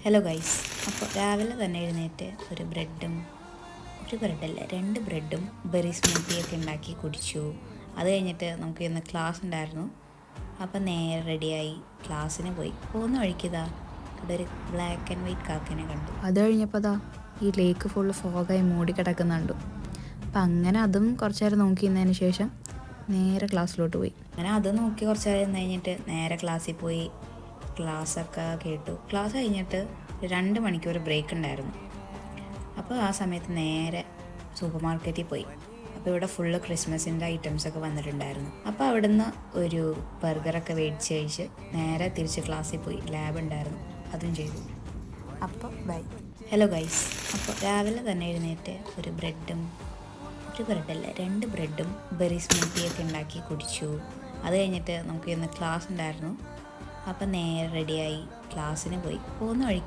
Hello guys. അപ്പോൾ രാവിലെ തന്നെ എഴുന്നേറ്റ് ഒരു ബ്രെഡല്ല 2 ബ്രെഡും ബെറി സ്മൂത്തിയൊക്കെ ഉണ്ടാക്കി കുടിച്ചു. അത് കഴിഞ്ഞിട്ട് നമുക്ക് ഇന്ന് ക്ലാസ് ഉണ്ടായിരുന്നു. അപ്പം നേരെ റെഡിയായി ക്ലാസ്സിന് പോയി. പോകുന്ന വഴിക്കിതാ ഇവിടെ ഒരു ബ്ലാക്ക് ആൻഡ് വൈറ്റ് കാക്കനെ കണ്ടു. അത് കഴിഞ്ഞപ്പോൾ ഈ ലേക്ക് ഫുള്ള് ഫോഗായി മൂടി കിടക്കുന്നുണ്ട്. അപ്പം അങ്ങനെ അതും കുറച്ച് നേരം നോക്കിയിരുന്നതിന് ശേഷം നേരെ ക്ലാസ്സിലോട്ട് പോയി. അങ്ങനെ അത് നോക്കി കുറച്ച് നേരം കഴിഞ്ഞിട്ട് നേരെ ക്ലാസ്സിൽ പോയി. ക്ലാസ്സൊക്കെ കേട്ടു. ക്ലാസ് കഴിഞ്ഞിട്ട് 2 മണിക്കൂർ ബ്രേക്ക് ഉണ്ടായിരുന്നു. അപ്പോൾ ആ സമയത്ത് നേരെ സൂപ്പർ മാർക്കറ്റിൽ പോയി. അപ്പോൾ ഇവിടെ ഫുള്ള് ക്രിസ്മസിൻ്റെ ഐറ്റംസൊക്കെ വന്നിട്ടുണ്ടായിരുന്നു. അപ്പോൾ അവിടുന്ന് ഒരു ബർഗറൊക്കെ മേടിച്ച് കഴിച്ച് നേരെ തിരിച്ച് ക്ലാസ്സിൽ പോയി. ലാബ് ഉണ്ടായിരുന്നു, അതും ചെയ്തു. അപ്പോൾ ബൈ. Hello guys. അപ്പോൾ രാവിലെ തന്നെ എഴുന്നേറ്റ് ഒരു ബ്രെഡല്ല 2 ബ്രെഡും ബെറി സ്മൂത്തിയൊക്കെ ഉണ്ടാക്കി കുടിച്ചു. അത് കഴിഞ്ഞിട്ട് നമുക്ക് ഇന്ന് ക്ലാസ് ഉണ്ടായിരുന്നു. അപ്പം നേരെ റെഡിയായി ക്ലാസ്സിന് പോയി. പോകുന്ന വഴിക്ക്